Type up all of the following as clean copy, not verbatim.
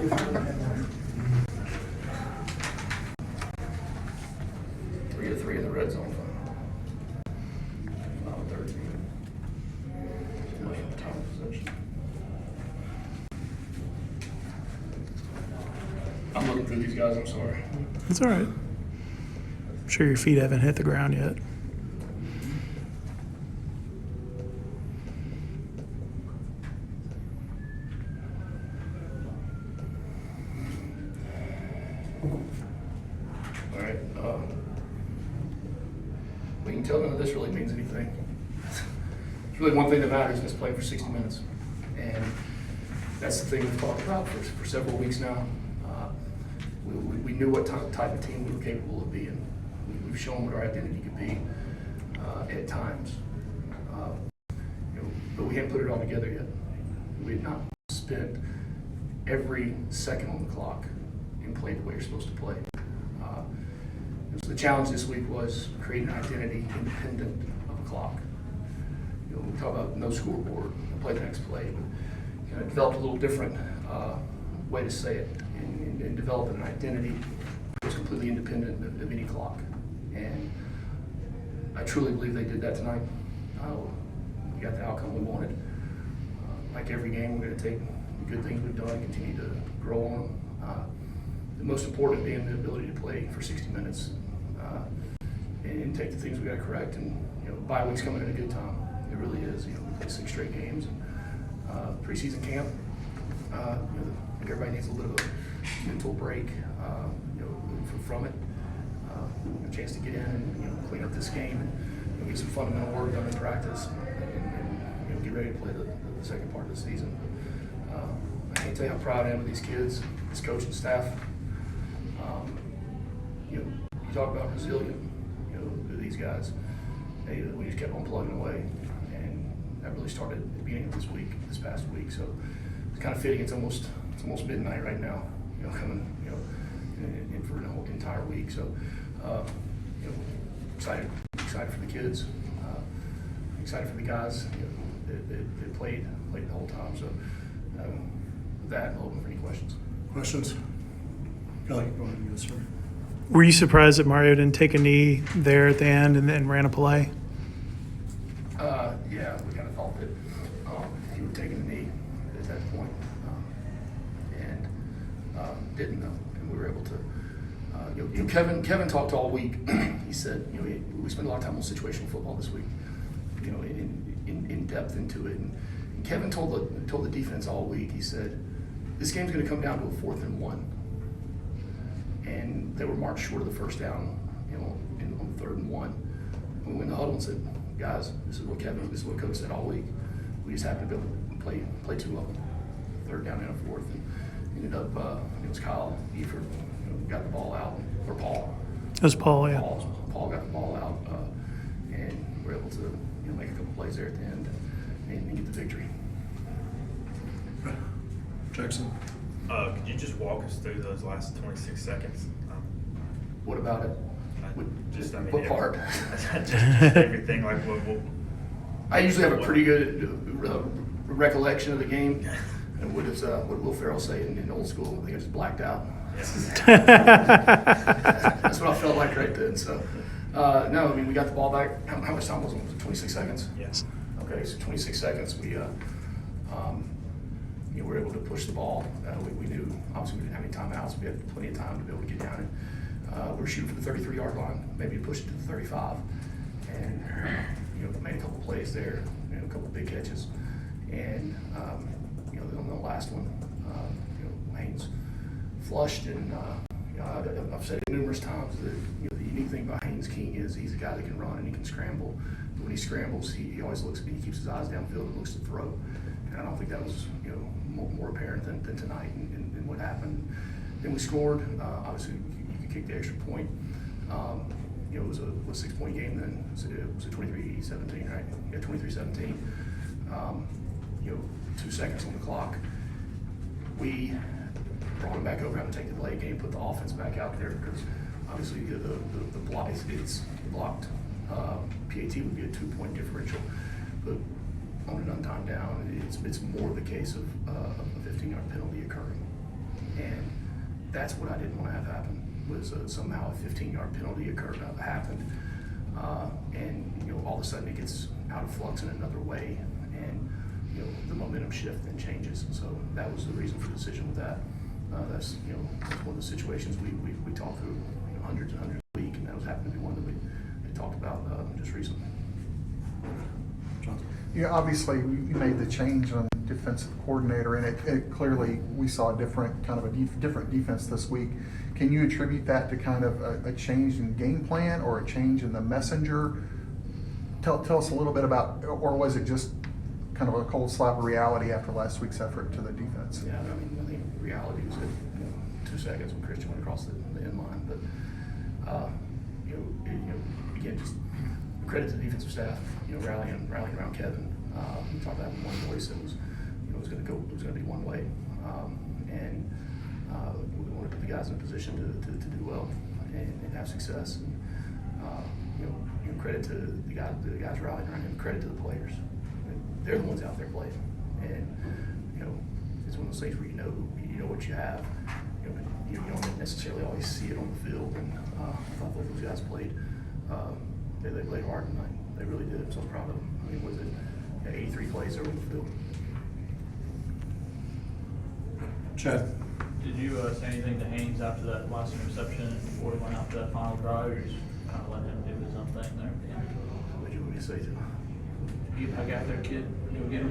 3 of 3 in the red zone. Third. Much of the time possession. I'm looking through these guys. I'm sorry. It's all right. I'm sure your feet haven't hit the ground yet. All right. We can tell none of this really means anything. It's really one thing that matters, and it's playing for 60 minutes. And that's the thing we've talked about for several weeks now. We knew what type of team we were capable of being. We've shown what our identity could be at times. But we hadn't put it all together yet. We had not spent every second on the clock and played the way you're supposed to play. So the challenge this week was creating an identity independent of a clock. We talk about no scoreboard, play the next play, but developed a little different way to say it and develop an identity that was completely independent of any clock. And I truly believe they did that tonight. We got the outcome we wanted. Like every game, we're going to take the good things we've done and continue to grow on them. The most important being the ability to play for 60 minutes and take the things we got to correct. And bye week's coming at a good time. It really is. We play 6 straight games. And preseason camp. I think everybody needs a little bit of mental break. From it. A chance to get in and clean up this game and get some fundamental work done in practice and get ready to play the second part of the season. I can't tell you how proud I am of these kids, this coaching staff. You talk about resilient. These guys. We just kept on plugging away, and that really started at the beginning of this past week. So it's kind of fitting. It's almost midnight right now. Coming in for an entire week. So excited for the kids. Excited for the guys that played the whole time. So with that, I'm open for any questions. Questions? Kelly, go ahead. Yes, sir. Were you surprised that Mario didn't take a knee there at the end and then ran a play? Yeah, we kind of thought that he would take a knee at that point, and didn't know, and we were able to. Kevin talked all week. He said, we spent a lot of time on situational football this week, in depth into it. And Kevin told the defense all week. He said, this game's going to come down to a 4th and 1. And they were marched short of the first down, on 3rd and 1. We went in the huddle and said, guys, this is what Coach said all week. We just happened to be able to play 2 of them, 3rd down and a 4th, and ended up it was Kyle Eford got the ball out, or Paul. It was Paul, yeah. Paul got the ball out, and we were able to make a couple plays there at the end and get the victory. Jackson. Could you just walk us through those last 26 seconds? What about it? What part? just everything. Like what? I usually have a pretty good recollection of the game. And what Will Ferrell say in old school? I think I just blacked out. That's what I felt like right then. So, no, we got the ball back. How much time was it? Was it 26 seconds? Yes. Okay, so 26 seconds. We were able to push the ball. We knew obviously we didn't have any timeouts. We had plenty of time to be able to get down it. We were shooting for the 33-yard line, maybe to push it to the 35, and made a couple plays there, a couple big catches, and on the last one, Haynes flushed, and I've said it numerous times that the unique thing about Haynes King is he's a guy that can run and he can scramble. But when he scrambles, he always looks. He keeps his eyes downfield and looks to throw. And I don't think that was more apparent than tonight and what happened. Then we scored. Obviously, you could kick the extra point. It was a 6-point game then. It was a 23-17, right? Yeah, 23-17. 2 seconds on the clock. We brought him back over, having to take the delay game, put the offense back out there because obviously the block it's blocked. PAT would be a 2-point differential, but on an untimed down, it's more the case of a 15-yard penalty occurring. that's what I didn't want to have happen, was somehow a 15-yard penalty happened. And, all of a sudden it gets out of flux in another way, and, the momentum shift then changes. So that was the reason for the decision with that. That's one of the situations we talked through hundreds and hundreds a week, and that was happened to be one that we talked about just recently. Johnson. Yeah, obviously, you made the change on defensive coordinator, and it clearly, we saw a different different defense this week. Can you attribute that to kind of a change in game plan or a change in the messenger? Tell us a little bit about, or was it just kind of a cold slap of reality after last week's effort to the defense? Yeah, I think reality was at 2 seconds when Christian went across the end line. But again, just credit to the defensive staff, rallying around Kevin. We talked about it in one voice. It was it was going to be one way, and we wanted to put the guys in a position to do well and have success. And credit to the guys rallying around him. Credit to the players. They're the ones out there playing, and it's one of those things where you know what you have. You don't necessarily always see it on the field, and I thought those guys played. They played hard tonight. They really did. I'm so proud of them. I mean, was it 83 plays over the field? Chad. Did you say anything to Haynes after that last interception before he went out to that final drive, or just kind of let him do his own thing there at the end? What did you want me to say to him? I got there, kid. You'll get him.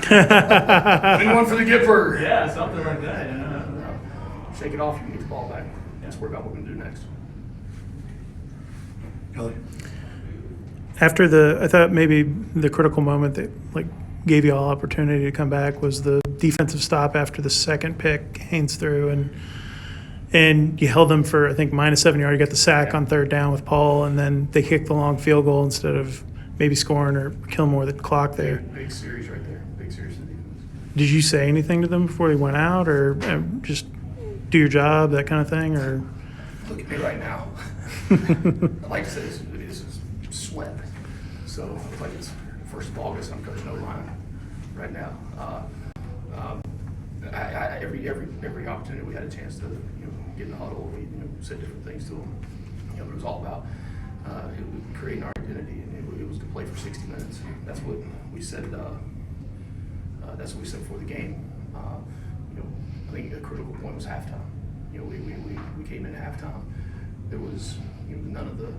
Been one for the Gipper. Yeah, something like that. No. Shake it off. You can get the ball back. Let's worry about what we're going to do next. Kelly. I thought maybe the critical moment that gave you all opportunity to come back was the defensive stop after the second pick Haynes threw, and you held them for I think -7 yards. You got the sack on third down with Paul, and then they kicked the long field goal instead of maybe scoring or killing more of the clock there. Big series right there. Big series to the defense. Did you say anything to them before they went out, or just do your job, that kind of thing, or? Look at me right now. I like to say this is sweat. So it's like it's 1st of August. I'm coaching O-line right now. Every opportunity we had a chance to get in the huddle, we said different things to them. But it was all about creating our identity, and it was to play for 60 minutes. That's what we said. That's what we said before the game. I think a critical point was halftime. We came in at halftime. There was none of the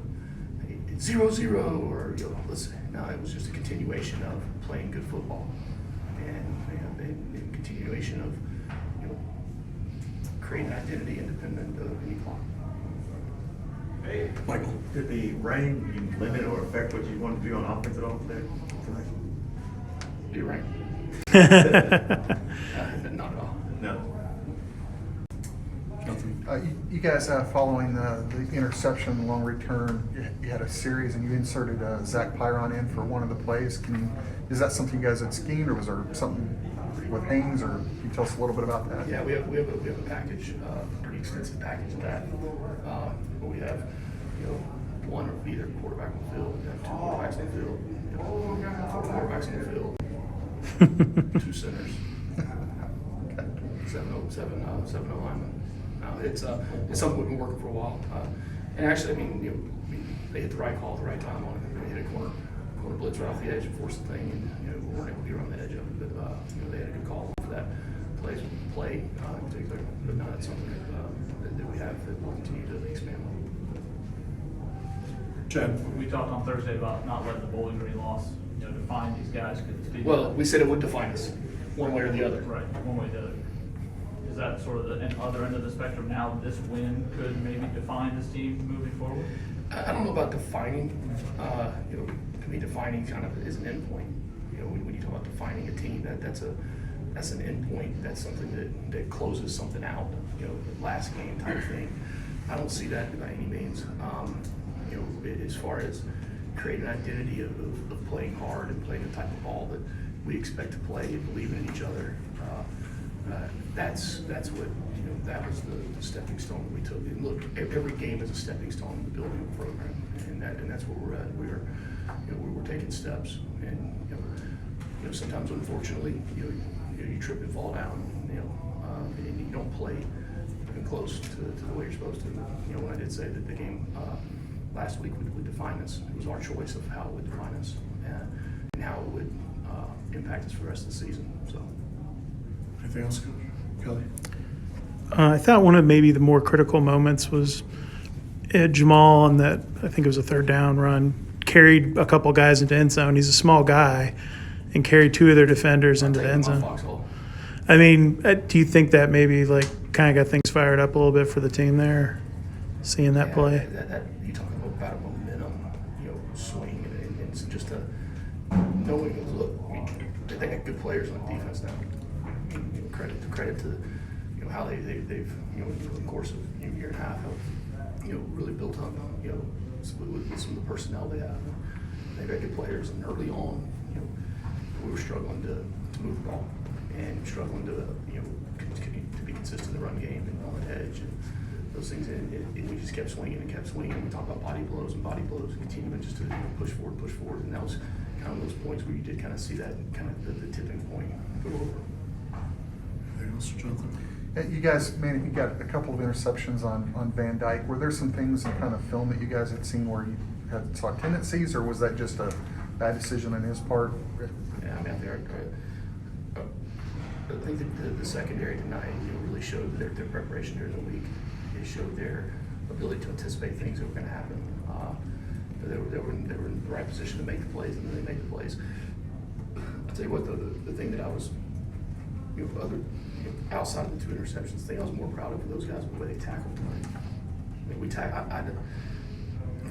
0-0 or listen. No, it was just a continuation of playing good football, and continuation of creating identity independent of any clock. Hey. Michael. Did the rain limit or affect what you wanted to do on offense at all today? Do you rank? Not at all. No. Nothing. You guys, following the interception, long return, you had a series and you inserted Zach Pyron in for one of the plays. Is that something you guys had schemed, or was there something with Haynes, or can you tell us a little bit about that? Yeah, we have a package, pretty extensive package of that. Where we have one of either quarterback on the field, we have 2 quarterbacks on the field, 4 quarterbacks on the field, 2 centers, 7 linemen. It's something we've been working for a while, and actually, they hit the right call at the right time on it. They hit a corner blitz right off the edge and forced the thing, and we weren't able to get on the edge of it. But they had a good call for that play in particular. But no, that's something that we have that we'll continue to expand on. Chad. We talked on Thursday about not letting the Bowling Green loss, define these guys. Well, we said it would define us, one way or the other. Right, one way or the other. Is that sort of the other end of the spectrum now? This win could maybe define this team moving forward? I don't know about defining. To me, defining kind of is an endpoint. When you talk about defining a team, that's an endpoint. That's something that closes something out. Last game type thing. I don't see that by any means. As far as creating an identity of playing hard and playing the type of ball that we expect to play and believing in each other. That's what that was the stepping stone that we took. And look, every game is a stepping stone in the building of the program, and that's where we're at. We're taking steps, and sometimes unfortunately you trip and fall down, and you don't play close to the way you're supposed to. You know, when I did say that the game last week would define us, it was our choice of how it would define us and how it would impact us for the rest of the season. So. Anything else, Coach? Kelly? I thought one of maybe the more critical moments was Jamal on that, I think it was a third down run, carried a couple guys into end zone. He's a small guy and carried two of their defenders into the end zone. I mean, do you think that maybe like kind of got things fired up a little bit for the team there, seeing that play? That you talk about a momentum, you know, swing, and it's just a knowing. Look, I mean, they got good players on defense now. You know, credit to you know how they've you know in the course of a year and a half have you know really built up you know with some of the personnel they have. They've got good players, and early on, you know, we were struggling to move the ball and struggling to you know to be consistent in the run game and on the edge and those things, and we just kept swinging and kept swinging. We talked about body blows and continuing just to you know, push forward, and that was kind of those points where you did kind of see that kind of the tipping point go over. Anything else, Jonathan? You guys, man, you got a couple of interceptions on Van Dyke. Were there some things in kind of film that you guys had seen where you saw tendencies, or was that just a bad decision on his part? Yeah, I mean, I think that the secondary tonight you know, really showed their preparation during the week. They showed their ability to anticipate things that were going to happen. They were in the right position to make the plays, and then they made the plays. I'll tell you what, the thing that I was, you know, outside of the two interceptions, the thing I was more proud of for those guys was the way they tackled tonight. I mean, we'll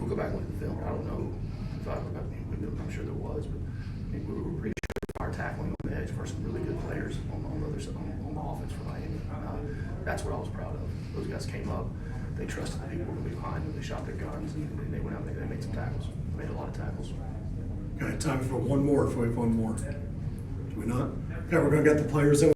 go back and look at the film. I don't know if I'm sure there was, but I mean, we were pretty sure our tackling on the edge for some really good players on the other side, on the offense for Miami. That's what I was proud of. Those guys came up, they trusted the people who were behind them, they shot their guns, and they went out and they made some tackles. They made a lot of tackles. Okay, time for one more if we have one more. Do we not? Okay, we're going to get the players in.